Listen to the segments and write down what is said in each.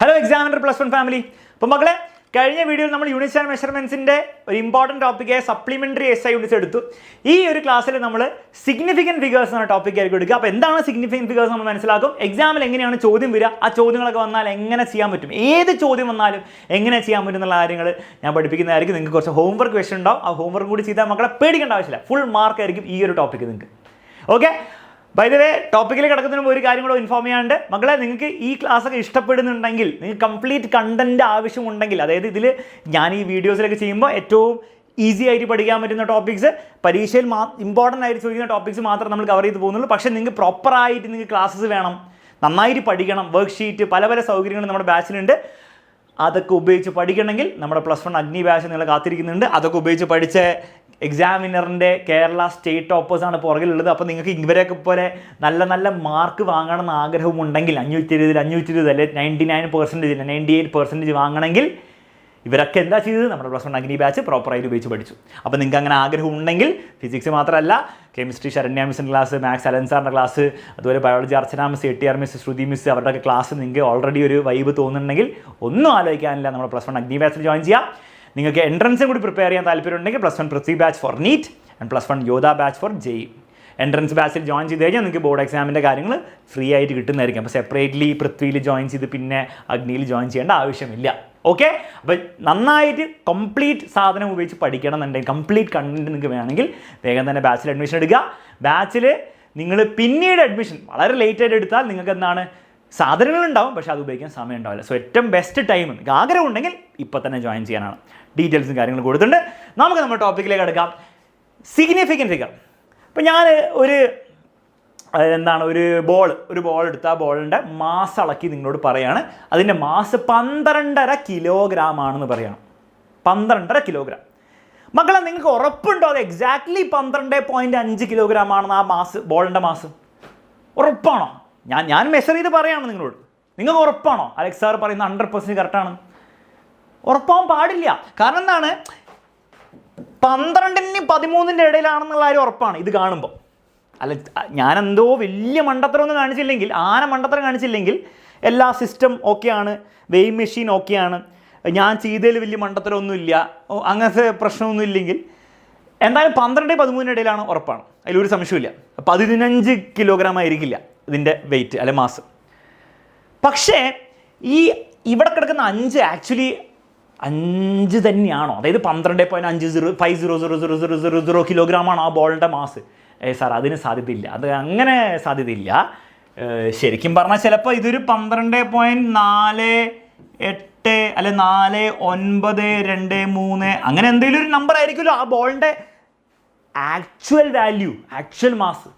Hello examiner +1 family. അപ്പോൾ മക്കളെ, കഴിഞ്ഞ വീഡിയോയിൽ നമ്മൾ യൂണിറ്റ്സ് ആൻഡ് മെഷർമെൻറ്റ്സിൻ്റെ ഒരു ഇമ്പോർട്ടൻറ്റ് ടോപ്പിക്കായ സപ്ലിമെൻ്ററി SI യൂണിറ്റ്സ് എടുത്തു. ഈ ഒരു ക്ലാസ്സിൽ നമ്മൾ സിഗ്നിഫിക്കൻറ്റ് ഫിഗേഴ്സ് എന്ന ടോപ്പിക് ആയിരിക്കും എടുക്കുക. അപ്പോൾ എന്താണ് സിഗ്നിഫിക്കൻറ്റ് ഫിഗേഴ്സ് നമ്മൾ മനസ്സിലാക്കും. എക്സാമിൽ എങ്ങനെയാണ് ചോദ്യം വരിക, ആ ചോദ്യങ്ങളൊക്കെ വന്നാൽ എങ്ങനെ ചെയ്യാൻ പറ്റും, ഏത് ചോദ്യം വന്നാലും എങ്ങനെ ചെയ്യാൻ പറ്റും എന്നുള്ള കാര്യങ്ങൾ ഞാൻ പഠിപ്പിക്കുന്നതായിരിക്കും. നിങ്ങൾക്ക് കുറച്ച് ഹോംവർക്ക് ക്വസ്റ്റൻ ഉണ്ടാവും. ആ ഹോംവർക്ക് കൂടി ചെയ്താൽ മക്കളെ പേടിക്കേണ്ട ആവശ്യമില്ല, ഫുൾ മാർക്ക് ആയിരിക്കും ഈ ഒരു ടോപ്പിക്ക് നിങ്ങൾക്ക്. ഓക്കെ, ബൈ ദ വേ, ടോപ്പിക്കിൽ കിടക്കുന്നതിന് മുമ്പ് ഒരു കാര്യം കൂടെ ഇൻഫോം ചെയ്യാണ്ട് മക്കളെ, നിങ്ങൾക്ക് ഈ ക്ലാസ്സൊക്കെ ഇഷ്ടപ്പെടുന്നുണ്ടെങ്കിൽ, നിങ്ങൾക്ക് കംപ്ലീറ്റ് കണ്ടന്റ് ആവശ്യമുണ്ടെങ്കിൽ, അതായത് ഇതിൽ ഞാൻ ഈ വീഡിയോസിലൊക്കെ ചെയ്യുമ്പോൾ ഏറ്റവും ഈസി ആയിട്ട് പഠിക്കാൻ പറ്റുന്ന ടോപ്പിക്സ്, പരീക്ഷയിൽ ഇമ്പോർട്ടൻ്റ് ആയിട്ട് ചോദിക്കുന്ന ടോപ്പിക്സ് മാത്രം നമ്മൾ കവർ ചെയ്ത് പോകുന്നുള്ളൂ. പക്ഷേ നിങ്ങൾക്ക് പ്രോപ്പറായിട്ട് നിങ്ങൾക്ക് ക്ലാസ്സസ് വേണം, നന്നായിട്ട് പഠിക്കണം, വർക്ക് ഷീറ്റ് പല പല സൗകര്യങ്ങളും നമ്മുടെ ബാച്ചിലുണ്ട്. അതൊക്കെ ഉപയോഗിച്ച് പഠിക്കണമെങ്കിൽ നമ്മുടെ +1 അഗ്നി ബാച്ച് നിങ്ങളെ കാത്തിരിക്കുന്നുണ്ട്. അതൊക്കെ ഉപയോഗിച്ച് പഠിച്ച എക്സാമിനറിൻ്റെ കേരള സ്റ്റേറ്റ് ടോപ്പേഴ്സാണ് പുറകിലുള്ളത്. അപ്പോൾ നിങ്ങൾക്ക് ഇവരെയൊക്കെ പോലെ നല്ല നല്ല മാർക്ക് വാങ്ങണമെന്ന് ആഗ്രഹമുണ്ടെങ്കിൽ 520 അല്ലെ 99%, 98% വാങ്ങണമെങ്കിൽ ഇവരൊക്കെ എന്താ ചെയ്തത്, നമ്മുടെ +1 അഗ്നി ബാച്ച് പ്രോപ്പറായിട്ട് ഉപയോഗിച്ച് പഠിച്ചു. അപ്പോൾ നിങ്ങൾക്ക് അങ്ങനെ ആഗ്രഹം ഉണ്ടെങ്കിൽ ഫിസിക്സ് മാത്രമല്ല, കെമിസ്ട്രി ശരണ്യ മിസ്സിൻ്റെ ക്ലാസ്, മാത്സ് അലൻ സാറിൻ്റെ ക്ലാസ്, അതുപോലെ biology Archana miss, ATR miss, Shruti miss, അവരുടെയൊക്കെ ക്ലാസ് നിങ്ങൾക്ക് ഓൾറെഡി ഒരു വൈബ് തോന്നുന്നുണ്ടെങ്കിൽ ഒന്നും ആലോചിക്കാനില്ല, നമ്മുടെ +1 അഗ്നി ബാച്ചിൽ ജോയിൻ ചെയ്യാം. നിങ്ങൾക്ക് എൻട്രൻസും കൂടി പ്രിപ്പയർ ചെയ്യാൻ താല്പര്യമുണ്ടെങ്കിൽ +1 Prithvi batch for NEET and +1 Yodha batch for JEE. Entrance ബാച്ചിൽ ജോയിൻ ചെയ്ത് കഴിഞ്ഞാൽ നിങ്ങൾക്ക് ബോർഡ് എക്സാമിൻ്റെ കാര്യങ്ങൾ ഫ്രീ ആയിട്ട് കിട്ടുന്നതായിരിക്കും. അപ്പോൾ സെപ്പറേറ്റ്ലി പൃഥ്വിയിൽ ജോയിൻ ചെയ്ത് പിന്നെ അഗ്നിയിൽ ജോയിൻ ചെയ്യേണ്ട ആവശ്യമില്ല. ഓക്കെ, അപ്പോൾ നന്നായിട്ട് കംപ്ലീറ്റ് സാധനം ഉപയോഗിച്ച് പഠിക്കണം എന്നുണ്ടെങ്കിൽ, കംപ്ലീറ്റ് കണ്ടന്റ് നിങ്ങൾക്ക് വേണമെങ്കിൽ വേഗം തന്നെ ബാച്ചിൽ അഡ്മിഷൻ എടുക്കുക. ബാച്ചിൽ നിങ്ങൾ പിന്നീട് അഡ്മിഷൻ വളരെ ലേറ്റായിട്ട് എടുത്താൽ നിങ്ങൾക്ക് എന്താണ്, സാധനങ്ങളുണ്ടാവും പക്ഷേ അത് ഉപയോഗിക്കാൻ സമയം ഉണ്ടാവില്ല. സോ ഏറ്റവും ബെസ്റ്റ് ടൈം നിങ്ങൾക്ക് ആഗ്രഹം ഉണ്ടെങ്കിൽ ഇപ്പോൾ തന്നെ ജോയിൻ ചെയ്യാനാണ്. ഡീറ്റെയിൽസും കാര്യങ്ങളും കൊടുത്തിട്ടുണ്ട്. നമുക്ക് നമ്മുടെ ടോപ്പിക്കിലേക്ക് എടുക്കാം. Significant figure. അപ്പോൾ ഞാൻ ഒരു ബോൾ എടുത്ത് ആ ബോളിൻ്റെ മാസ് അളക്കി നിങ്ങളോട് പറയുകയാണ്. അതിൻ്റെ മാസ് 12.5 കിലോഗ്രാം ആണെന്ന് പറയണം. 12.5 കിലോഗ്രാം. മക്കളെ, നിങ്ങൾക്ക് ഉറപ്പുണ്ടോ അത് എക്സാക്ട്ലി 12.5 കിലോഗ്രാം ആണെന്ന് ആ മാസ്, ബോളിൻ്റെ മാസ്? ഉറപ്പാണോ? ഞാൻ മെഷർ ചെയ്ത് പറയുകയാണ് നിങ്ങളോട്. നിങ്ങൾക്ക് ഉറപ്പാണോ അലക്സ് സാർ പറയുന്ന 100% കറക്റ്റാണ്? ഉറപ്പാവാൻ പാടില്ല. കാരണം എന്താണ്, 12നും 13ൻ്റെ ഇടയിലാണെന്നുള്ള കാര്യം ഉറപ്പാണ് ഇത് കാണുമ്പോൾ. അല്ല, ഞാനെന്തോ വലിയ മണ്ടത്തരമൊന്നും കാണിച്ചില്ലെങ്കിൽ, മണ്ടത്തരം കാണിച്ചില്ലെങ്കിൽ, എല്ലാ സിസ്റ്റം ഓക്കെയാണ്, വെയിങ് മെഷീൻ ഓക്കെയാണ്, ഞാൻ ചെയ്തതിൽ വലിയ മണ്ടത്തരമൊന്നുമില്ല, അങ്ങനത്തെ പ്രശ്നമൊന്നും ഇല്ലെങ്കിൽ എന്തായാലും 12-13 ഇടയിലാണ് ഉറപ്പാണ്. അതിലൊരു സംശയമില്ല. 15 കിലോഗ്രാം ആയിരിക്കില്ല ഇതിൻ്റെ വെയിറ്റ് അല്ലെ മാസ്. പക്ഷേ ഈ ഇവിടെ കിടക്കുന്ന 5 ആക്ച്വലി 5 തന്നെയാണോ? അതായത് 12.50 കിലോഗ്രാമാണ് ആ ബോളിൻ്റെ മാസ്. സാർ അതിന് സാധ്യതയില്ല, അത് അങ്ങനെ സാധ്യതയില്ല. ശരിക്കും പറഞ്ഞാൽ ചിലപ്പോൾ ഇതൊരു 12.48 അല്ലെ 4.923 അങ്ങനെ എന്തെങ്കിലും ഒരു നമ്പർ ആയിരിക്കുമല്ലോ ആ ബോളിൻ്റെ ആക്ച്വൽ വാല്യൂ, ആക്ച്വൽ മാസ്.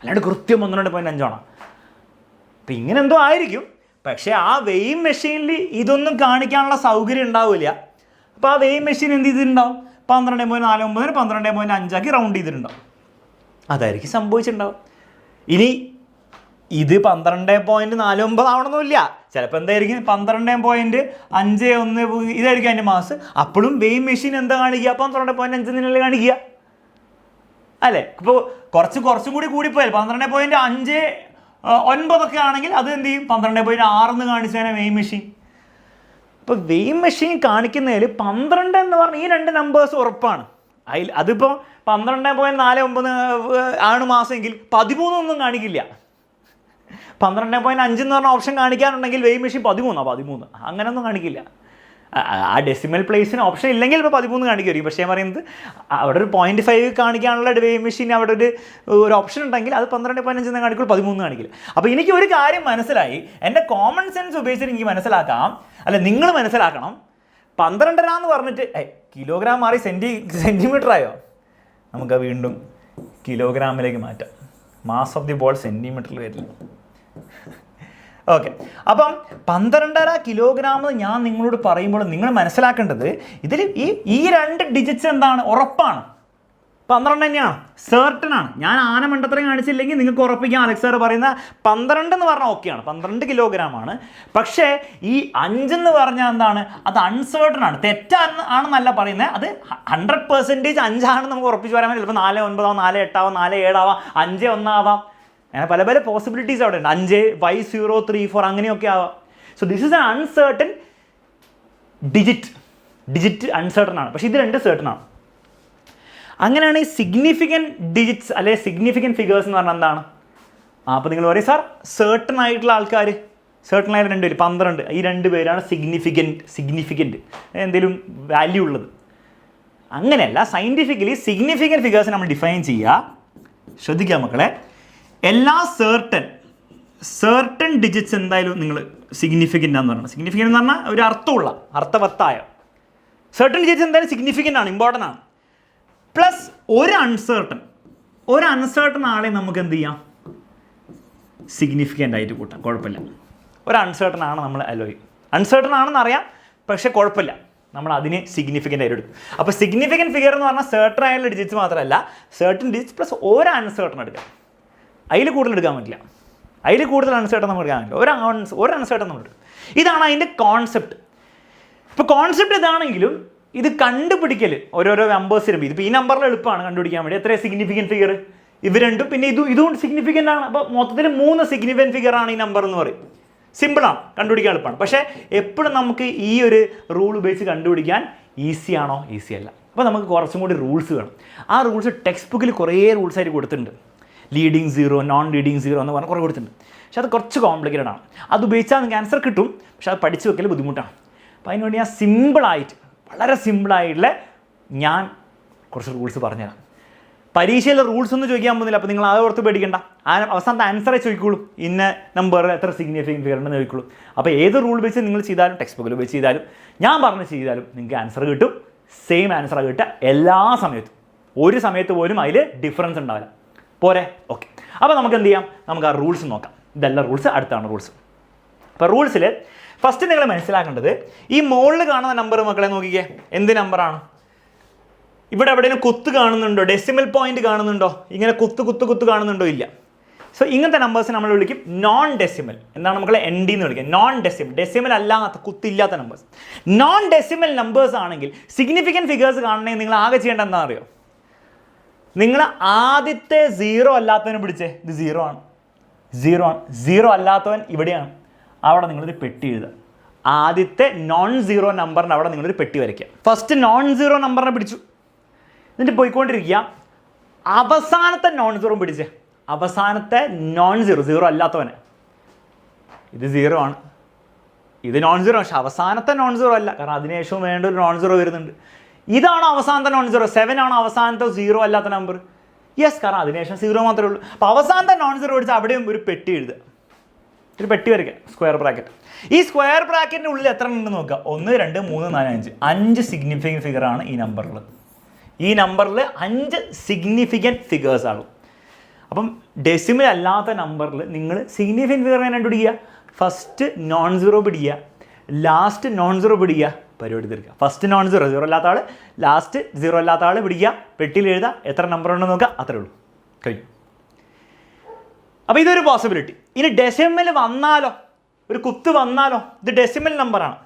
അല്ലാണ്ട് കൃത്യം 12.5 ആണ്. അപ്പം ഇങ്ങനെ എന്തോ ആയിരിക്കും. പക്ഷേ ആ വെയിങ് മെഷീനിൽ ഇതൊന്നും കാണിക്കാനുള്ള സൗകര്യം ഉണ്ടാവില്ല. അപ്പോൾ ആ വെയിങ് മെഷീൻ എന്ത് ചെയ്തിട്ടുണ്ടാവും, 12.49 12.5 ആക്കി റൗണ്ട് ചെയ്തിട്ടുണ്ടാവും. അതായിരിക്കും സംഭവിച്ചിട്ടുണ്ടാവും. ഇനി ഇത് 12.49 ആവണമെന്നില്ല. ചിലപ്പോൾ എന്തായിരിക്കും 12.51 ഇതായിരിക്കും അതിൻ്റെ മാസ്. അപ്പോഴും വെയിങ് മെഷീൻ എന്താ കാണിക്കുക, 12.5 നിലയിൽ കാണിക്കുക അല്ലേ? ഇപ്പോൾ കുറച്ചും കൂടി കൂടിപ്പോയാൽ 12.59 ആണെങ്കിൽ അത് എന്ത് ചെയ്യും, 12.6 കാണിച്ചാൽ വെയിങ് മെഷീൻ. ഇപ്പോൾ വെയിങ് മെഷീൻ കാണിക്കുന്നതിൽ 12 എന്ന് പറഞ്ഞാൽ ഈ 2 നമ്പേഴ്സ് ഉറപ്പാണ്. അതിപ്പോൾ 12.49 ആണ് മാസമെങ്കിൽ 13 ഒന്നും കാണിക്കില്ല. 12.5 എന്ന് പറഞ്ഞ ഓപ്ഷൻ കാണിക്കാനുണ്ടെങ്കിൽ വെയിങ് മെഷീൻ 13 അങ്ങനെയൊന്നും കാണിക്കില്ല. ആ ഡെസിമൽ പ്ലേസിന് ഓപ്ഷൻ ഇല്ലെങ്കിൽ ഇപ്പോൾ 13 കാണിക്കുമായിരിക്കും. പക്ഷേ ഞാൻ പറയുന്നത് അവിടെ ഒരു 0.5 കാണിക്കാനുള്ള വെയിങ് മെഷീൻ അവിടെ ഒരു ഓപ്ഷൻ ഉണ്ടെങ്കിൽ അത് 12.5 കാണിക്കുള്ളൂ, 13 കാണിക്കില്ല. അപ്പോൾ എനിക്ക് ഒരു കാര്യം മനസ്സിലായി. എൻ്റെ കോമൺ സെൻസ് ഉപയോഗിച്ചിട്ട് എനിക്ക് മനസ്സിലാക്കാം, അല്ല നിങ്ങൾ മനസ്സിലാക്കണം. 12.5 എന്ന് പറഞ്ഞിട്ട് കിലോഗ്രാം മാറി സെൻറ്റിമീറ്റർ ആയോ? നമുക്ക് വീണ്ടും കിലോഗ്രാമിലേക്ക് മാറ്റാം. മാസ് ഓഫ് ദി ബോൾ സെൻറ്റിമീറ്ററിൽ വരില്ല. ഓക്കെ, അപ്പം 12.5 കിലോഗ്രാം ഞാൻ നിങ്ങളോട് പറയുമ്പോൾ നിങ്ങൾ മനസ്സിലാക്കേണ്ടത് ഇതിൽ ഈ 2 ഡിജിറ്റ്സ് എന്താണ്, ഉറപ്പാണ്. 12 തന്നെയാണ്, സെർട്ടൺ ആണ്. ഞാൻ മണ്ടത്തരം കാണിച്ചില്ലെങ്കിൽ നിങ്ങൾക്ക് ഉറപ്പിക്കാം. അലക്സ് സാർ പറയുന്ന 12 എന്ന് പറഞ്ഞാൽ ഓക്കെയാണ്, 12 കിലോഗ്രാം ആണ്. പക്ഷേ ഈ 5 എന്ന് പറഞ്ഞാൽ എന്താണ്, അത് അൺസേർട്ടൺ ആണ്, തെറ്റാണെന്നല്ല പറയുന്നത്. അത് 100% 5 ആണെന്ന് നമുക്ക് ഉറപ്പിച്ച് പറയാൻ പറ്റില്ല. ചിലപ്പോൾ 4.9 ആവാം, 4.8 ആവാം, 4.7 ആവാം, 5.1 ആവാം. അങ്ങനെ പല പല പോസിബിലിറ്റീസ് അവിടെ ഉണ്ട്. 5 5034 അങ്ങനെയൊക്കെ ആവാം. So this is N Un Certain digit Un Certain ആണ്, പക്ഷേ ഇത് രണ്ട് സേർട്ടൺ ആണ്. അങ്ങനെയാണ് ഈ സിഗ്നിഫിക്കൻറ്റ് ഡിജിറ്റ്സ് അല്ലെങ്കിൽ സിഗ്നിഫിക്കൻറ്റ് ഫിഗേഴ്സ് എന്ന് പറഞ്ഞാൽ എന്താണ്? അപ്പോൾ നിങ്ങൾ പറയും സാർ സേർട്ടൺ ആയിട്ടുള്ള ആൾക്കാർ, സേർട്ടൺ ആയിട്ട് 2 പേര് 12, ഈ 2 പേരാണ് സിഗ്നിഫിക്കൻറ്റ് എന്തെങ്കിലും വാല്യൂ ഉള്ളത്. അങ്ങനെയല്ല, സയൻറ്റിഫിക്കലി സിഗ്നിഫിക്കൻറ്റ് ഫിഗേഴ്സ് നമ്മൾ ഡിഫൈൻ ചെയ്യുക. ശ്രദ്ധിക്കുക മക്കളെ, എല്ലാ സേർട്ടൺ ഡിജിറ്റ്സ് എന്തായാലും നിങ്ങൾ സിഗ്നിഫിക്കൻ്റ് ആണെന്ന് പറയുന്നത്. സിഗ്നിഫിക്കൻ്റ് എന്ന് പറഞ്ഞാൽ ഒരു അർത്ഥവത്തായ സേർട്ടൺ ഡിജിറ്റ്സ് എന്തായാലും സിഗ്നിഫിക്കൻ്റ് ആണ്, ഇമ്പോർട്ടൻ്റ് ആണ്. പ്ലസ് ഒരു അൺസേർട്ടൺ ആളെ നമുക്ക് എന്ത് ചെയ്യാം, സിഗ്നിഫിക്കൻ്റ് ആയിട്ട് കൂട്ടാം, കുഴപ്പമില്ല. ഒരു അൺസേർട്ടൺ ആണ് നമ്മൾ അൺസേർട്ടൺ ആണെന്ന് അറിയാം, പക്ഷേ കുഴപ്പമില്ല, നമ്മൾ അതിനെ സിഗ്നിഫിക്കൻ്റ് ആയിട്ട് എടുക്കും. അപ്പോൾ സിഗ്നിഫിക്കൻറ്റ് ഫിഗർ എന്ന് പറഞ്ഞാൽ സേർട്ടൺ ആയിട്ടുള്ള ഡിജിറ്റ്സ് മാത്രമല്ല, സേർട്ടൺ ഡിജിറ്റ്സ് പ്ലസ് ഒരു അൺസേർട്ടൺ എടുക്കാം. അതിൽ കൂടുതൽ എടുക്കാൻ പറ്റില്ല, അതിൽ കൂടുതൽ അൺസേർട്ടൺ നമുക്ക് എടുക്കാൻ പറ്റില്ല, ഒരു അൺസേർട്ടൺ നമ്മൾ എടുക്കും. ഇതാണ് അതിൻ്റെ കോൺസെപ്റ്റ്. ഇപ്പോൾ കോൺസെപ്റ്റ് ഇതാണെങ്കിലും ഇത് കണ്ടുപിടിക്കൽ ഓരോരോ നമ്പേഴ്സ് വരുമ്പോൾ ഇതിപ്പോൾ ഈ നമ്പറിൽ എളുപ്പമാണ് കണ്ടുപിടിക്കാൻ വേണ്ടി. എത്ര സിഗ്നിഫിക്കൻറ്റ് ഫിഗർ? ഇവ രണ്ടും പിന്നെ ഇതുകൊണ്ട് സിഗ്നിഫിക്കൻ്റ് ആണ്. അപ്പോൾ മൊത്തത്തിൽ 3 സിഗ്നിഫിക്കൻറ്റ് ഫിഗർ ആണ് ഈ നമ്പർ എന്ന് പറയും. സിമ്പിളാണ്, കണ്ടുപിടിക്കാൻ എളുപ്പമാണ്. പക്ഷേ എപ്പോഴും നമുക്ക് ഈ ഒരു റൂൾ ഉപയോഗിച്ച് കണ്ടുപിടിക്കാൻ ഈസി ആണോ? ഈസി അല്ല. അപ്പോൾ നമുക്ക് കുറച്ചും കൂടി റൂൾസ് വേണം. ആ റൂൾസ് ടെക്സ്റ്റ് ബുക്കിൽ കുറേ റൂൾസ് ആയിട്ട് കൊടുത്തിട്ടുണ്ട്. ലീഡിങ് 0, നോൺ ലീഡിങ് 0 എന്ന് പറഞ്ഞാൽ കുറേ കൊടുത്തിട്ടുണ്ട്. പക്ഷെ അത് കുറച്ച് കോംപ്ലിക്കേറ്റഡ് ആണ്. അത് ഉപയോഗിച്ചാൽ നിങ്ങൾക്ക് ആൻസർ കിട്ടും, പക്ഷെ അത് പഠിച്ച് വെക്കൽ ബുദ്ധിമുട്ടാണ്. അപ്പോൾ അതിനുവേണ്ടി ഞാൻ സിമ്പിളായിട്ട്, വളരെ സിമ്പിളായിട്ടുള്ള ഞാൻ കുറച്ച് റൂൾസ് പറഞ്ഞുതരാം. പരീക്ഷയിലെ റൂൾസ് ഒന്നും ചോദിക്കാൻ പോകുന്നില്ല, അപ്പോൾ നിങ്ങൾ അത് ഓർത്ത് പേടിക്കണ്ട. അവസാനത്തെ ആൻസറേ ചോദിക്കുള്ളൂ, ഇന്ന നമ്പർ എത്ര സിഗ്നിഫിക്കൻറ്റ് ഫിഗർ ഉണ്ടെന്ന് ചോദിക്കുള്ളൂ. അപ്പോൾ ഏത് റൂൾ വെച്ച് നിങ്ങൾ ചെയ്താലും, ടെക്സ്റ്റ് ബുക്കിൽ വെച്ച് ചെയ്താലും, ഞാൻ പറഞ്ഞ് ചെയ്താലും നിങ്ങൾക്ക് ആൻസർ കിട്ടും. സെയിം ആൻസറാണ് കിട്ടുക എല്ലാ സമയത്തും. ഒരു സമയത്ത് പോലും അതിൽ ഡിഫറൻസ് ഉണ്ടാവില്ല. പോരെ? ഓക്കെ. അപ്പോൾ നമുക്ക് എന്ത് ചെയ്യാം, നമുക്ക് ആ റൂൾസ് നോക്കാം. ഇതെല്ലാം റൂൾസ്, അടുത്താണ് റൂൾസ്. അപ്പോൾ റൂൾസിൽ ഫസ്റ്റ് നിങ്ങൾ മനസ്സിലാക്കേണ്ടത്, ഈ മുകളിൽ കാണുന്ന നമ്പർ മക്കളെ നോക്കിക്കേ, എന്ത് നമ്പറാണ്? ഇവിടെ എവിടെയെങ്കിലും കുത്ത് കാണുന്നുണ്ടോ? ഡെസിമൽ പോയിന്റ് കാണുന്നുണ്ടോ? ഇങ്ങനെ കുത്ത് കാണുന്നുണ്ടോ? ഇല്ല. സോ ഇങ്ങനത്തെ നമ്പേഴ്സ് നമ്മൾ വിളിക്കും നോൺ ഡെസിമൽ. എന്താണ് മക്കളെ? ND എന്ന് വിളിക്കുക. നോൺ ഡെസിമൽ അല്ലാത്ത, കുത്തില്ലാത്ത നമ്പേഴ്സ്. നോൺ ഡെസിമൽ നമ്പേഴ്സ് ആണെങ്കിൽ സിഗ്നിഫിക്കൻറ്റ് ഫിഗേഴ്സ് കാണണമെങ്കിൽ നിങ്ങൾ ആകെ ചെയ്യേണ്ട എന്താ അറിയോ? നിങ്ങൾ ആദ്യത്തെ 0 അല്ലാത്തവനെ പിടിച്ചേ. ഇത് 0 ആണ്. 0 അല്ലാത്തവൻ ഇവിടെയാണ്. അവിടെ നിങ്ങളൊരു പെട്ടി എഴുതുക. ആദ്യത്തെ നോൺ 0 നമ്പറിൻ്റെ അവിടെ നിങ്ങളൊരു പെട്ടി വരയ്ക്കുക. ഫസ്റ്റ് നോൺ 0 നമ്പറിനെ പിടിച്ചു, എന്നിട്ട് പോയിക്കൊണ്ടിരിക്കുക. അവസാനത്തെ നോൺ 0 പിടിച്ചേ. അവസാനത്തെ നോൺ 0 അല്ലാത്തവനെ. ഇത് 0 ആണ്, ഇത് നോൺ 0, പക്ഷെ അവസാനത്തെ നോൺ 0 അല്ല, കാരണം അതിനുശേഷം വേണ്ട ഒരു നോൺ 0 വരുന്നുണ്ട്. ഇതാണ് അവസാനത്തെ നോൺ 0. 7 ആണ് അവസാനത്തെ 0 അല്ലാത്ത നമ്പർ. യെസ്, കാരണം അതിനുശേഷം 0 മാത്രമേ ഉള്ളൂ. അപ്പോൾ അവസാനത്തെ നോൺ 0 പിടിച്ചാൽ അവിടെയും ഒരു പെട്ടി എഴുതുക, ഒരു പെട്ടി വരയ്ക്കുക, സ്ക്വയർ ബ്രാക്കറ്റ്. ഈ സ്ക്വയർ ബ്രാക്കറ്റിൻ്റെ ഉള്ളിൽ എത്ര ഉണ്ടെന്ന് നോക്കുക. 1, 2, 3, 4, 5. 5 സിഗ്നിഫിക്കൻറ്റ് ഫിഗറാണ് ഈ നമ്പറിൽ. ഈ നമ്പറിൽ 5 സിഗ്നിഫിക്കൻറ്റ് ഫിഗേഴ്സ് ആകും. അപ്പം ഡെസിമൽ അല്ലാത്ത നമ്പറിൽ നിങ്ങൾ സിഗ്നിഫിക്കൻറ്റ് ഫിഗർ എങ്ങനെ കണ്ടുപിടിക്കുക? ഫസ്റ്റ് നോൺ 0 പിടിക്കുക, ലാസ്റ്റ് നോൺ 0 പിടിക്കുക, പരിപാടി തീർക്കുക. ഫസ്റ്റ് നോൺ 0 അല്ലാത്ത ആൾ, ലാസ്റ്റ് 0 അല്ലാത്ത ആൾ പിടിക്കുക, പെട്ടിയിൽ എഴുതുക, എത്ര നമ്പർ ഉണ്ടെന്ന് നോക്കുക, അത്രേ ഉള്ളൂ, കഴിഞ്ഞു. അപ്പോൾ ഇതൊരു പോസിബിലിറ്റി. ഇനി ഡെസിമൽ വന്നാലോ, ഒരു കുത്ത് വന്നാലോ? ഇത് ഡെസിമൽ നമ്പറാണ്,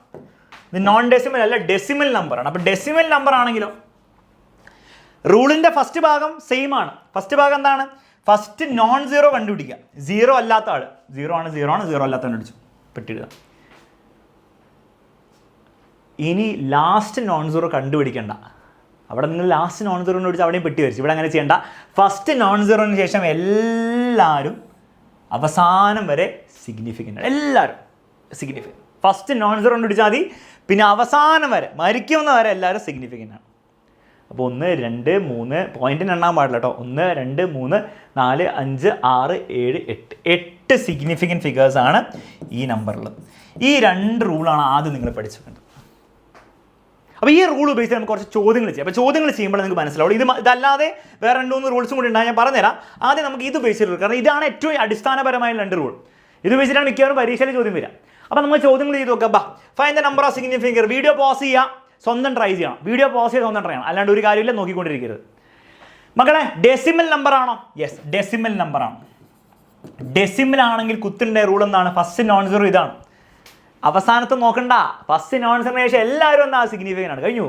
ഇത് നോൺ ഡെസിമൽ അല്ല, ഡെസിമൽ നമ്പറാണ്. അപ്പോൾ ഡെസിമൽ നമ്പർ ആണെങ്കിലോ റൂളിൻ്റെ ഫസ്റ്റ് ഭാഗം സെയിം ആണ്. ഫസ്റ്റ് ഭാഗം എന്താണ്? ഫസ്റ്റ് നോൺ 0 കണ്ടുപിടിക്കുക. 0 അല്ലാത്ത ആൾ, 0 ആണ് 0 അല്ലാത്ത കണ്ടുപിടിച്ചു, പെട്ടിടുക. ഇനി ലാസ്റ്റ് നോൺ 0 കണ്ടുപിടിക്കേണ്ട. അവിടെ നിങ്ങൾ ലാസ്റ്റ് നോൺ 0 കണ്ടുപിടിച്ച് അവിടെയും പെട്ടി വരച്ചു. ഇവിടെ അങ്ങനെ ചെയ്യേണ്ട. ഫസ്റ്റ് നോൺ 0-ന് ശേഷം എല്ലാവരും അവസാനം വരെ സിഗ്നിഫിക്കൻ്റ്, എല്ലാവരും സിഗ്നിഫിക്കൻ്റ്. ഫസ്റ്റ് നോൺ 0 കണ്ടുപിടിച്ചാൽ മതി, പിന്നെ അവസാനം വരെ, മരിക്കുന്ന വരെ എല്ലാവരും സിഗ്നിഫിക്കൻ്റ് ആണ്. അപ്പോൾ 1, 2, 3 പോയിന്റിന് എണ്ണാൻ പാടില്ല കേട്ടോ. 1, 2, 3, 4, 5, 6, 7, 8 സിഗ്നിഫിക്കൻറ്റ് ഫിഗേഴ്സാണ് ഈ നമ്പറിൽ. ഈ 2 റൂളാണ് ആദ്യം നിങ്ങൾ പഠിച്ചു വെക്കേണ്ടത്. അപ്പോൾ ഈ റൂൾ ഉപയോഗിച്ച് നമുക്ക് കുറച്ച് ചോദ്യങ്ങൾ ചെയ്യാം. അപ്പോൾ ചോദ്യങ്ങൾ ചെയ്യുമ്പോൾ നിങ്ങൾക്ക് മനസ്സിലാവും. ഇതല്ലാതെ വേറെ 2-3 റൂൾസും കൂടി ഉണ്ടാകും, ഞാൻ പറഞ്ഞുതരാം. ആദ്യം നമുക്ക് ഇത് ഉപയോഗിച്ചിട്ടുള്ളൂ, കാരണം ഇതാണ് ഏറ്റവും അടിസ്ഥാനപരമായ 2 റൂൾ. ഇത് ഉപയോഗിച്ചിട്ടാണ് മിക്കവാറും പരീക്ഷയിൽ ചോദ്യം വരിക. അപ്പോൾ നമ്മൾ ചോദ്യങ്ങൾ ചെയ്ത് നോക്കാം. Find the number of significant figure. Video pause ചെയ്യുക, സ്വന്തം ട്രൈ ചെയ്യണം. വീഡിയോ പോസ് ചെയ്ത് സ്വന്തം ട്രൈ ചെയ്യണം, അല്ലാണ്ട് ഒരു കാര്യമില്ല നോക്കിക്കൊണ്ടിരിക്കരുത്. മക്കളെ ഡെസിമൽ നമ്പർ ആണോ? യെസ്, ഡെസിമൽ നമ്പറാണ്. ഡെസിമൽ ആണെങ്കിൽ കുത്തിൻ്റെ റൂൾ എന്താണ്? ഫസ്റ്റ് നോൺ 0 ഇതാണ്, അവസാനത്തെ നോക്കണ്ട. ഫസ്റ്റ് നോൺ 0-ന് ശേഷം എല്ലാവരും എന്താ സിഗ്നിഫിക്കൻ്റ് ആണ്, കഴിഞ്ഞു.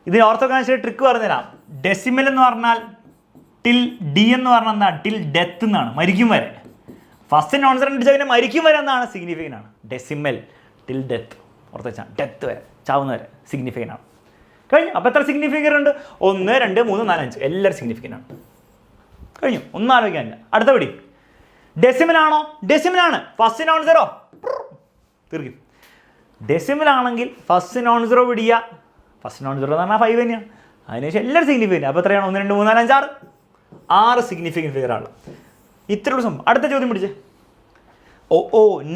ഇതിന് ഓർത്തോഗണൈസ്ഡ് ട്രിക്ക് പറഞ്ഞുതരാം. ഡെസിമൽ എന്ന് പറഞ്ഞാൽ ടിൽ, ഡി എന്ന് പറഞ്ഞാൽ എന്താ? ടിൽ ഡെത്ത് എന്നാണ്, മരിക്കും വരെ. ഫസ്റ്റ് നോൺ സീറോ അടിച്ചാൽ പിന്നെ മരിക്കും വരെ എന്താണ് സിഗ്നിഫിക്കൻ്റ് ആണ്. ഡെസിമൽ ടിൽ ഡെത്ത്, ഓർത്ത് വെച്ചാൽ ഡെത്ത് വരെ, ചാവുന്ന വരെ സിഗ്നിഫിക്കൻ്റ് ആണ്. കഴിഞ്ഞു. അപ്പോൾ എത്ര സിഗ്നിഫിക്കൻ്റ് ഉണ്ട്? 1, 2, 3, 4, 5 എല്ലാവരും സിഗ്നിഫിക്കൻ്റ് ആണ്. കഴിഞ്ഞു, ഒന്നും ആലോചിക്കാനില്ല. അടുത്ത പിടി ഡെസിമൽ ആണോ? ഡെസിമൽ ആണ്. ഫസ്റ്റ് നോൺ സീറോ തീർക്കും. ഡെസിമൽ ആണെങ്കിൽ ഫസ്റ്റ് നോൺ സീറോ പിടിക്കുക. ഫസ്റ്റ് നോൺ സീറോ എന്ന് പറഞ്ഞാൽ 5 തന്നെയാണ്. അതിനുശേഷം എല്ലാവരും സിഗ്നിഫിക്കൻ്റ്. അപ്പോൾ എത്രയാണ്? 1, 2, 3, 4, 5, 6 സിഗ്നിഫിക്കൻ്റ് ഫിഗർ ആണ്. ഇത്രയുള്ള സംഭവം. അടുത്ത ചോദ്യം പിടിച്ച്.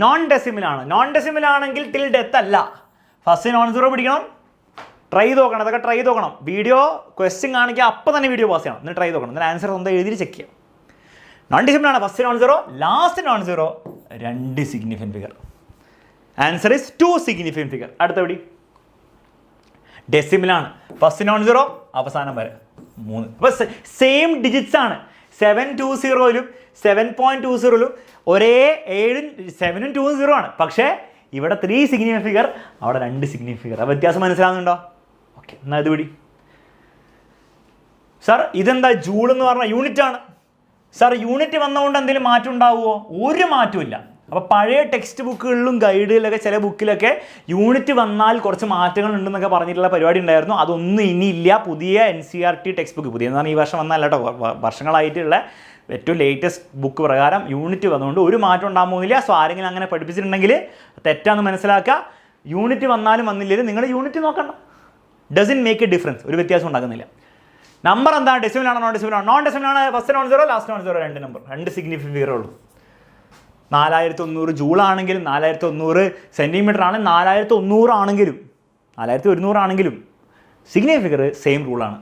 നോൺ ഡെസിമൽ ആണ്. നോൺ ഡെസിമൽ ആണെങ്കിൽ ടിൽ ഡെത്ത് അല്ല. ഫസ്റ്റ് നോൺ സീറോ പിടിക്കണം. ട്രൈ നോക്കണം. അതൊക്കെ ട്രൈ നോക്കണം. വീഡിയോ ക്വസ്റ്റ്യൻ കാണിക്കുക, അപ്പോൾ തന്നെ വീഡിയോ പാസ് ചെയ്യണം. എന്നിട്ട് ട്രൈ നോക്കണം. എന്നിട്ട് ആൻസർ സ്വന്തം എഴുതി ചെക്ക് ചെയ്യാം. നോൺ ഡെസിമൽ ആണ് first non zero, last non zero 2 significant figure. Answer is 2 significant figure. അടുത്ത പിടി ഡെസിമൽ ആണ്. ഫസ്റ്റ് നോൺ സീറോ അവസാനം വരെ 3. അപ്പോൾ സെയിം ഡിജിറ്റ്സ് ആണ്. 720ലും 7.20ലും ഒരേ 7ഉം 7ഉം 2ഉം 0 ആണ്. പക്ഷേ ഇവിടെ 3 സിഗ്നിഫിക്കൻ്റ് ഫിഗർ, അവിടെ 2 സിഗ്നിഫിക്കൻ്റ് ഫിഗർ. ആ വ്യത്യാസം മനസ്സിലാകുന്നുണ്ടോ? ഓക്കെ, എന്നാൽ ഇത് പിടി. സാർ ഇതെന്താ? ജൂൾ എന്ന് പറഞ്ഞാൽ യൂണിറ്റ് ആണ്. സാർ യൂണിറ്റ് വന്നതുകൊണ്ട് എന്തെങ്കിലും മാറ്റം ഉണ്ടാവുമോ? ഒരു മാറ്റവും ഇല്ല. അപ്പോൾ പഴയ ടെക്സ്റ്റ് ബുക്കുകളിലും ഗൈഡിലൊക്കെ ചില ബുക്കിലൊക്കെ യൂണിറ്റ് വന്നാൽ കുറച്ച് മാറ്റങ്ങൾ ഉണ്ടെന്നൊക്കെ പറഞ്ഞിട്ടുള്ള പരിപാടി ഉണ്ടായിരുന്നു. അതൊന്നും ഇനിയില്ല. പുതിയ NCERT ടെക്സ്റ്റ് ബുക്ക്, പുതിയെന്ന് പറഞ്ഞാൽ ഈ വർഷം വന്നല്ല കേട്ടോ, വർഷങ്ങളായിട്ടുള്ള ഏറ്റവും ലേറ്റസ്റ്റ് ബുക്ക് പ്രകാരം യൂണിറ്റ് വന്നുകൊണ്ട് ഒരു മാറ്റം ഉണ്ടാകാൻ പോകുന്നില്ല. സോ ആരെങ്കിലും അങ്ങനെ പഠിപ്പിച്ചിട്ടുണ്ടെങ്കിൽ തെറ്റാന്ന് മനസ്സിലാക്കുക. യൂണിറ്റ് വന്നാലും വന്നില്ലെങ്കിൽ നിങ്ങൾ യൂണിറ്റ് നോക്കണ്ട. Doesn't make a difference. ഒരു വ്യത്യാസം ഉണ്ടാകുന്നില്ല. നമ്പർ എന്താ? ഡെസിമൽ ആണോ? നോൺ ഡെസിമൽ ആണോ? നോൺ ഡെസിമൽ ആണ്. First non zero, last non zero 2 number, 2 significant ഫിഗറേ ഉള്ളൂ. 4100 ജൂൾ ആണെങ്കിലും 4100 സെൻറ്റിമീറ്റർ ആണ്, 4100 ആണെങ്കിലും 4100 ആണെങ്കിലും സിഗ്നിഫിക്കൻ്റ് ഫിഗർ സെയിം റൂളാണ്.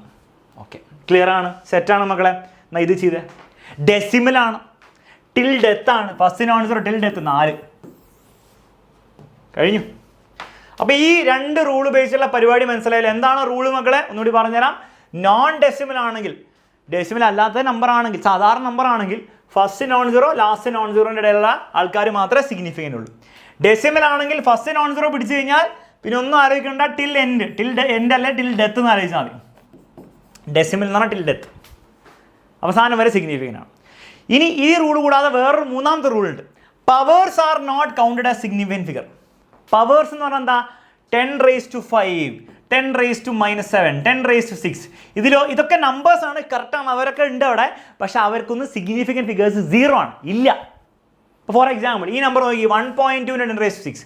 ഓക്കെ, ക്ലിയർ ആണ്? സെറ്റാണ് മക്കളെ. എന്നാൽ ഇത് ചെയ്തേ. ഡെസിമൽ ആണ്, ടിൽ ഡെത്ത് ആണ്. First non zero till death 4 കഴിഞ്ഞു. അപ്പോൾ ഈ 2 റൂൾ ഉപയോഗിച്ചുള്ള പരിപാടി മനസ്സിലായില്ല. എന്താണ് റൂള് മക്കളെ? ഒന്നുകൂടി പറഞ്ഞുതരാം. നോൺ ഡെസിമൽ ആണെങ്കിൽ, ഡെസിമൽ അല്ലാത്ത നമ്പർ ആണെങ്കിൽ, സാധാരണ നമ്പർ ആണെങ്കിൽ first non zero last non സീറോൻ്റെ ഇടയിലുള്ള ആൾക്കാർ മാത്രമേ സിഗ്നിഫിക്കൻ്റ് ഉള്ളൂ. ഡെസിമൽ ആണെങ്കിൽ ഫസ്റ്റ് നോൺ സീറോ പിടിച്ചു കഴിഞ്ഞാൽ പിന്നെ ഒന്നും ആലോചിക്കേണ്ട, ടിൽ എൻഡ്. ടിൽ എൻഡ് അല്ലെ ടിൽ ഡെത്ത് എന്ന് ആലോചിച്ചാൽ മതി. ഡെസിമൽ എന്ന് പറഞ്ഞാൽ ടിൽ ഡെത്ത്, അവസാനം വരെ സിഗ്നിഫിക്കൻ്റ് ആണ്. ഇനി ഈ റൂൾ കൂടാതെ വേറൊരു മൂന്നാമത്തെ റൂൾ ഉണ്ട്. Powers are not counted as significant figure. Powers എന്ന് പറഞ്ഞാൽ എന്താ? 10⁵5, 10⁻⁻7, 10�6. ഇതൊക്കെ നമ്പേഴ്സ് ആണ്, കറക്റ്റാണ്, അവരൊക്കെ ഉണ്ട് അവിടെ. പക്ഷെ അവർക്കൊന്നും സിഗ്നിഫിക്കൻ്റ് ഫിഗേഴ്സ് 0 ആണ്, ഇല്ല. ഇപ്പോൾ ഫോർ എക്സാമ്പിൾ ഈ നമ്പർ നോക്കി, 1.2 × 10⁻⁶.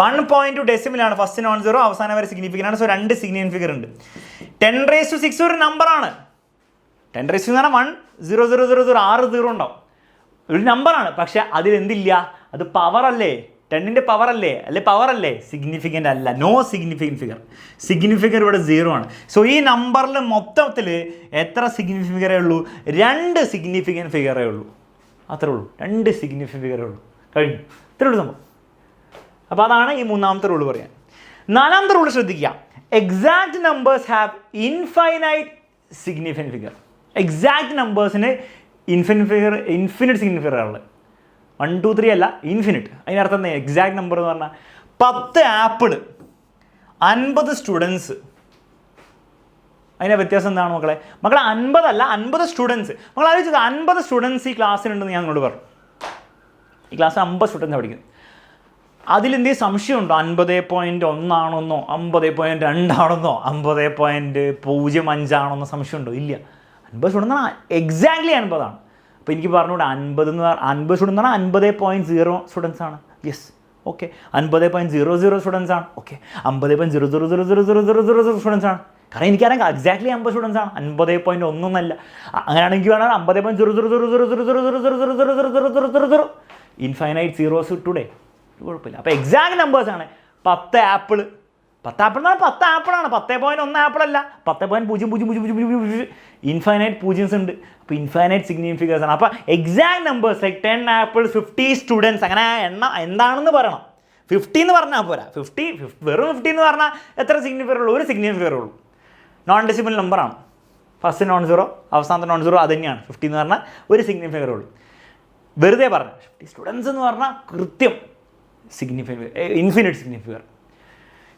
1.2 ഡെസിമലാണ്, ഫസ്റ്റ് നോൺ സീറോ, അവസാനം വരെ സിഗ്നിഫിക്കൻ്റ് ആണ്. സോ 2 സിഗ്നിഫിക്കൻ്റ് ഫിഗർ ഉണ്ട്. 10⁻⁶ ഒരു നമ്പറാണ്. 10⁻⁶ എന്ന് പറഞ്ഞാൽ 1 0 0 0 0 6 0 ഉണ്ടാവും, ഒരു നമ്പറാണ്. പക്ഷെ അതിലെന്തില്ല? അത് പവർ അല്ലേ? 10ൻ്റെ പവർ അല്ലേ? പവർ അല്ലേ? സിഗ്നിഫിക്കൻ്റ് അല്ല. No significant figure. സിഗ്നിഫിക്കൻ്റ് ഇവിടെ 0 ആണ്. സോ ഈ നമ്പറിൽ മൊത്തത്തിൽ എത്ര സിഗ്നിഫിക്കൻ്റ് ഫിഗറേ ഉള്ളൂ? 2 സിഗ്നിഫിക്കൻ്റ് ഫിഗറേ ഉള്ളൂ. അത്രേ ഉള്ളൂ, 2 സിഗ്നിഫിക്കൻ്റ് ഫിഗറേ ഉള്ളൂ. കഴിഞ്ഞു. ഇത്രേ ഉള്ളൂ സംഭവം. അപ്പോൾ അതാണ് ഈ മൂന്നാമത്തെ റൂൾ പറയാൻ. നാലാമത്തെ റൂൾ ശ്രദ്ധിക്കുക. Exact numbers have infinite significant figure. Exact നമ്പേഴ്സിന് ഇൻഫിനിറ്റ് സിഗ്നിഫിക്കൻ്റ് ഫിഗർ ഉള്ളത്. 1 2 3 അല്ല, ഇൻഫിനിറ്റ്. അതിനർത്ഥം എന്താ? എക്സാക്ട് നമ്പർ എന്ന് പറഞ്ഞാൽ 10 ആപ്പിൾ 50 സ്റ്റുഡൻസ്. അതിൻ്റെ വ്യത്യാസം എന്താണ് മക്കളെ? 50 അല്ല, 50 സ്റ്റുഡൻസ്. മക്കൾ ആലോചിച്ചത് 50 സ്റ്റുഡൻസ് ഈ ക്ലാസ്സിലുണ്ടെന്ന് ഞാൻ നിങ്ങളോട് പറഞ്ഞു. ഈ ക്ലാസ്സിൽ 50 സ്റ്റുഡൻസ് പഠിക്കുന്നത്. അതിലെന്തെങ്കിലും സംശയമുണ്ടോ? 50.1 ആണെന്നോ 50.2 ആണെന്നോ 50.05 ആണെന്നോ സംശയമുണ്ടോ? ഇല്ല. 50 സ്റ്റുഡൻസ് ആണ്, എക്സാക്ട്ലി 50 ആണ്. അപ്പോൾ എനിക്ക് പറഞ്ഞുകൂടെ 50 സ്റ്റുഡൻസ് ആണ്, 50.0 സ്റ്റുഡൻസ് ആണ്. Yes, okay. 50.00 സ്റ്റുഡൻസ് ആണ്. ഓക്കെ. 50.000000 സ്റ്റുഡൻസ് ആണ്. കാരണം എനിക്കറിയാം എക്സാക്ട്ലി 50 സ്റ്റുഡൻസ് ആണ്, 50.1 ഒന്നല്ല. അങ്ങനെയാണെങ്കിൽ വേണം 50.0000000000 ഇൻഫൈനൈറ്റ് സീറോസ് ടുഡേ. കുഴപ്പമില്ല. അപ്പോൾ എക്സാക്ട് നമ്പേഴ്സ് ആണ്. 10 ആപ്പിൾ. 10 ആപ്പിൾ എന്ന് പറഞ്ഞാൽ 10 ആപ്പിളാണ്, 10.1 ആപ്പിളല്ല. 10.0000 ഇൻഫൈനൈറ്റ് പൂജ്യംസ് ഉണ്ട്. അപ്പോൾ ഇൻഫൈനൈറ്റ് സിഗ്നിഫിക്കൻ്റ് ഫിഗേഴ്സ് ആണ്. അപ്പോൾ exact numbers like 10 apples, 50 students, അങ്ങനെ എണ്ണം എന്താണെന്ന് പറയണം. 50 എന്ന് പറഞ്ഞാൽ പോരാ. വെറും 50 എന്ന് പറഞ്ഞാൽ എത്ര സിഗ്നിഫിക്കൻ്റ് ഉള്ളൂ? ഒരു സിഗ്നിഫിക്കൻ്റ് ഫിഗർ ഉള്ളൂ. നോൺ ഡെസിമൽ നമ്പറാണ്. ഫസ്റ്റ് നോൺ സീറോ, അവസാനത്തെ നോൺ സീറോ അത് തന്നെയാണ്. 50 എന്ന് പറഞ്ഞാൽ ഒരു സിഗ്നിഫിക്കൻ്റ് ഫിഗർ ഉള്ളൂ. വെറുതെ പറഞ്ഞു. 50 സ്റ്റുഡൻസ് എന്ന് പറഞ്ഞാൽ കൃത്യം significant, infinite significant figure.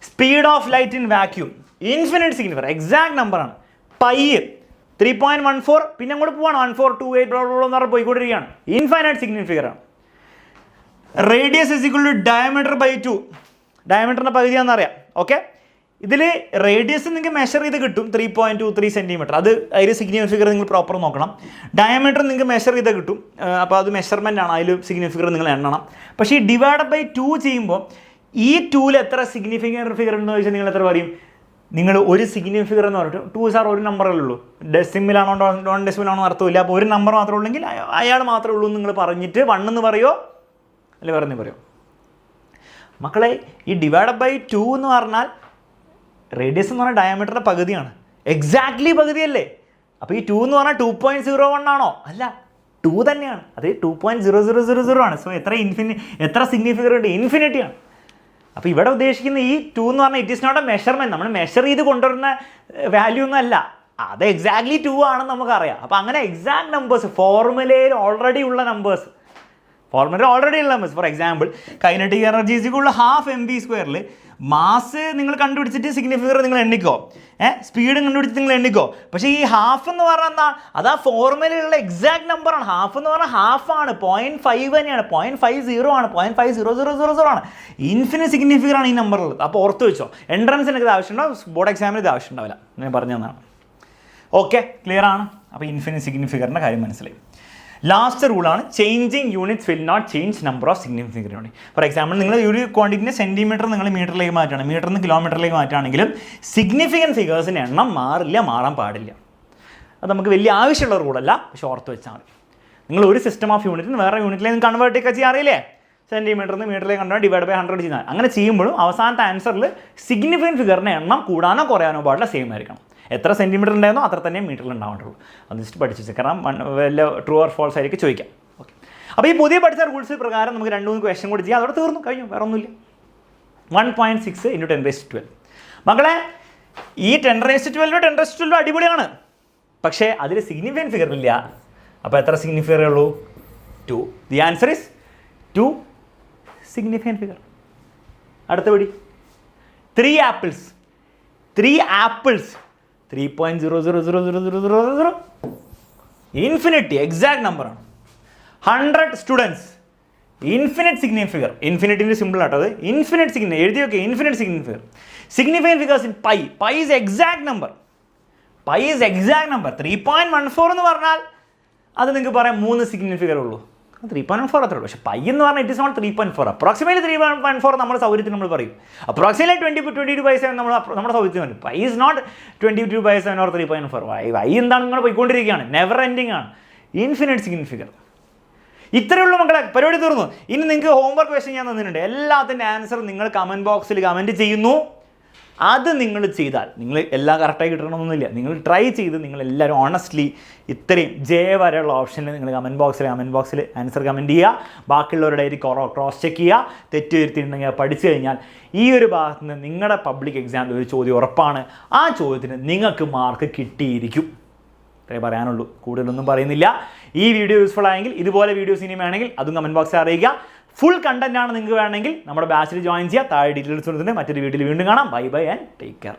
Speed of light in vacuum, infinite significant figure, exact നമ്പറാണ്. പൈ 3.14, പിന്നെ അങ്ങോട്ട് പോവാണ് 1428 എന്ന് പറഞ്ഞാൽ പോയിക്കൊണ്ടിരിക്കുകയാണ്. ഇൻഫൈനൈറ്റ് സിഗ്നിഫിക്കൻ്റ് ഫിഗറാണ്. Radius is equal to diameter by 2. ഡയമീറ്ററിൻ്റെ പകുതിയാണെന്നറിയാം. ഓക്കെ, ഇതിൽ റേഡിയസ് നിങ്ങൾക്ക് മെഷർ ചെയ്ത് കിട്ടും 3.23 സെൻറ്റിമീറ്റർ. അത് അതിൽ സിഗ്നിഫിക്കൻ ഫിഗർ നിങ്ങൾ പ്രോപ്പർ നോക്കണം. ഡയമീറ്റർ നിങ്ങൾക്ക് മെഷർ ചെയ്ത് കിട്ടും. അപ്പോൾ അത് മെഷർമെൻ്റ് ആണ്, അതിൽ സിഗ്നിഫിക്കൻ ഫിഗർ നിങ്ങൾ എണ്ണണം. പക്ഷേ ഈ ഡിവൈഡ് ബൈ 2 ചെയ്യുമ്പോൾ ഈ 2ൽ എത്ര സിഗ്നിഫിക്കൻ ഫിഗർ ഉണ്ടെന്ന് ചോദിച്ചാൽ നിങ്ങൾ എത്ര പറയും? നിങ്ങൾ ഒരു സിഗ്നിഫിക്കൻ ഫിഗർ എന്ന് പറഞ്ഞിട്ട് 2 സാർ ഒരു നമ്പറല്ലേ ഉള്ളൂ, ഡെസിമിലാണോ നോൺ ഡെസിമിലാണോ അർത്ഥമില്ല. അപ്പോൾ ഒരു നമ്പർ മാത്രമേ ഉള്ളെങ്കിൽ അയാൾ മാത്രമേ ഉള്ളൂ നിങ്ങൾ പറഞ്ഞിട്ട് 1 എന്ന് പറയുമോ അല്ലെ വേറെ പറയുമോ? മക്കളെ, ഈ ഡിവൈഡ് ബൈ 2 എന്ന് പറഞ്ഞാൽ റേഡിയസ് എന്ന് പറഞ്ഞാൽ ഡയമീറ്ററിൻ്റെ പകുതിയാണ്. എക്സാക്ട്ലി പകുതിയല്ലേ? അപ്പോൾ ഈ 2 എന്ന് പറഞ്ഞാൽ 2.01 ആണോ? അല്ല, 2 തന്നെയാണ്. അത് 2.0000 ആണ്. സോ എത്ര സിഗ്നിഫിക്കർ ഉണ്ട്? ഇൻഫിനിറ്റി ആണ്. അപ്പോൾ ഇവിടെ ഉദ്ദേശിക്കുന്ന ഈ 2 എന്ന് പറഞ്ഞാൽ it is not a measurement. നമ്മൾ മെഷർ ചെയ്ത് കൊണ്ടുവരുന്ന വാല്യൂ ഒന്നും അല്ല, അത് എക്സാക്ട്ലി 2 ആണെന്ന് നമുക്കറിയാം. അപ്പോൾ അങ്ങനെ എക്സാക്ട് നമ്പേഴ്സ് ഫോർമുലയിൽ ഓൾറെഡി ഉള്ള numbers, for example kinetic energy is equal to ½ mv². Mass നിങ്ങൾ കണ്ടുപിടിച്ചിട്ട് സിഗ്നിഫിക്കർ നിങ്ങൾ എണ്ണിക്കോ, സ്പീഡ് കണ്ടുപിടിച്ചിട്ട് നിങ്ങൾ എണ്ണിക്കോ. പക്ഷേ ഈ ഹാഫ് എന്ന് പറഞ്ഞാൽ എന്താ? അത് ആ ഫോർമുലയിലുള്ള എക്സാക്ട് നമ്പറാണ്. ഹാഫ് എന്ന് പറഞ്ഞാൽ ഹാഫ് ആണ്, 0.5 തന്നെയാണ്, 0.50 ആണ്, 0.5000 ആണ്. ഇൻഫിനിറ്റ് സിഗ്നിഫിക്കർ ആണ് ഈ നമ്പറുള്ളത്. അപ്പോൾ ഓർത്ത് വെച്ചോ. എൻട്രൻസിന് ഇത് ആവശ്യമുണ്ടോ? ബോർഡ് എക്സാമിന് ഇത് ആവശ്യമുണ്ടാവില്ല. ഞാൻ പറഞ്ഞു തന്നതാണ്. ഓക്കെ, ക്ലിയർ ആണ്. അപ്പോൾ ഇൻഫിനിറ്റ് സിഗ്നിഫിക്കറിൻ്റെ കാര്യം മനസ്സിലായി. ലാസ്റ്റ് റൂളാണ് changing units will not change number of significant unit. For example നിങ്ങൾ ഒരു ക്വാണ്ടിറ്റിനെ സെൻറ്റിമീറ്റർ നിങ്ങൾ മീറ്ററിലേക്ക് മാറ്റുകയാണ്, മീറ്ററിൽ നിന്ന് കിലോമീറ്ററിലേക്ക് മാറ്റുകയാണെങ്കിലും സിഗ്നിഫിക്കൻറ്റ് ഫിഗേഴ്സിൻ്റെ എണ്ണം മാറാൻ പാടില്ല. അത് നമുക്ക് വലിയ ആവശ്യമുള്ള റൂളല്ല, പക്ഷേ ഓർത്ത് വെച്ചാൽ മതി. നിങ്ങൾ ഒരു സിസ്റ്റം ഓഫ് യൂണിറ്റിന് വേറെ യൂണിറ്റിലേക്ക് കൺവേർട്ട് ഒക്കെ ചെയ്യാറില്ലേ? സെൻറ്റിമീറ്ററിൽ നിന്ന് മീറ്ററിലേക്ക് കൺവേർട്ട് ഡിവൈഡ് ബൈ 100 ചെയ്യുന്നത്. അങ്ങനെ ചെയ്യുമ്പോഴും അവസാനത്തെ ആൻസറിൽ സിഗ്നിഫിക്കൻറ്റ് ഫിഗറിൻ്റെ എണ്ണം കൂടാനോ കുറയാനോ പാടില്ല, സെയിം ആയിരിക്കണം. എത്ര സെൻറ്റിമീറ്റർ ഉണ്ടായിരുന്നോ അത്ര തന്നെ മീറ്ററിൽ ഉണ്ടാവേണ്ടുള്ളൂ. അത് ജസ്റ്റ് പഠിച്ചു വെച്ചാൽ, കാരണം വല്ല ട്രൂ ഓർ ഫോൾസ് ആയിരിക്കും ചോദിക്കാം. ഓക്കെ, അപ്പോൾ ഈ പുതിയ പഠിച്ച റൂൾസ് പ്രകാരം നമുക്ക് 2-3 ക്വസ്റ്റൻ കൂടി ചെയ്യാം. അതോടെ തീർന്നു, കഴിഞ്ഞു, വേറെ ഒന്നുമില്ല. 1.6 × 10⁻². മക്കളെ, ഈ 10⁻12 10⁻12 അടിപൊളിയാണ്, പക്ഷേ അതിൽ സിഗ്നിഫിക്കൻറ്റ് ഫിഗർ ഇല്ല. അപ്പോൾ എത്ര സിഗ്നിഫിക്കറേ ഉള്ളൂ? 2. The answer is 2 significant figure. അടുത്ത പടി, 3 ആപ്പിൾസ്. 3.000000 ഇൻഫിനിറ്റി എക്സാക്ട് നമ്പറാണ്. 100 സ്റ്റുഡൻസ്, ഇൻഫിനിറ്റ് സിഗ്നിഫിക്കർ. ഇൻഫിനിറ്റിൻ്റെ സിമ്പിൾ ആട്ടത്, ഇൻഫിനിറ്റ് സിഗ്നിഫിക്കർ എഴുതി നോക്കി. Infinite significant, significant figures in pi. Pi is exact number. 3.14 എന്ന് പറഞ്ഞാൽ അത് നിങ്ങൾക്ക് പറയാം 3 സിഗ്നിഫിക്കർ ഉള്ളൂ. 3.14 അത്രേ ഉള്ളൂ. പക്ഷേ പൈ എന്ന് പറഞ്ഞാൽ ഇറ്റ് ഇസ് നോട്ട് 3.4. അപ്രോക്സിമേറ്റ്ലി 3.4 നമ്മുടെ സൗകര്യത്തിന് നമ്മൾ പറയും. അപ്രോക്സിമേറ്റ്ലി 22/7 നമ്മുടെ സൗകര്യത്തിന് പറയും. Pi is not 22/7 or 3.4. Why എന്താണ് നിങ്ങൾ പോയിക്കൊണ്ടിരിക്കുകയാണ്, നെവർ എൻഡിങ് ആണ്. Infinite significant. ഇത്രയേ ഉള്ളൂ മക്കളെ, പരിപാടി തീർന്നു. ഇനി നിങ്ങൾക്ക് ഹോംവർക്ക് ക്വസ്റ്റ്യൻ ഞാൻ തന്നിട്ടുണ്ട്. എല്ലാത്തിൻ്റെ ആൻസർ നിങ്ങൾ കമൻറ്റ് ബോക്സിൽ കമൻറ്റ് ചെയ്യുന്നു. അത് നിങ്ങൾ ചെയ്താൽ നിങ്ങൾ എല്ലാം കറക്റ്റായി കിട്ടണമെന്നൊന്നുമില്ല. നിങ്ങൾ ട്രൈ ചെയ്ത് നിങ്ങളെല്ലാവരും ഓണസ്റ്റ്ലി ഇത്രയും ജെ വരെയുള്ള ഓപ്ഷനിൽ നിങ്ങൾ കമൻറ്റ് ബോക്സിൽ ആൻസർ കമൻറ്റ് ചെയ്യുക. ബാക്കിയുള്ളവരുടെ ക്രോസ് ചെക്ക് ചെയ്യുക. തെറ്റ് വരുത്തിയിട്ടുണ്ടെങ്കിൽ പഠിച്ചു കഴിഞ്ഞാൽ ഈ ഒരു ഭാഗത്ത് നിന്ന് നിങ്ങളുടെ പബ്ലിക് എക്സാമിൽ ഒരു ചോദ്യം ഉറപ്പാണ്. ആ ചോദ്യത്തിന് നിങ്ങൾക്ക് മാർക്ക് കിട്ടിയിരിക്കും. ഇത്രേ പറയാനുള്ളൂ, കൂടുതലൊന്നും പറയുന്നില്ല. ഈ വീഡിയോ യൂസ്ഫുൾ ആയെങ്കിൽ ഇതുപോലെ വീഡിയോസ് ഇനി വേണമെങ്കിൽ അതും കമൻറ്റ് ബോക്സിൽ അറിയിക്കുക. ഫുൾ കണ്ടന്റ് ആണ് നിങ്ങൾക്ക് വേണമെങ്കിൽ നമ്മുടെ ബാച്ചിൽ ജോയിൻ ചെയ്യുക. താഴെ ഡീറ്റെയിൽസ് കൊടുത്തിട്ടുണ്ട്. മറ്റൊരു വീഡിയോയിൽ വീണ്ടും കാണാം. Bye and take care.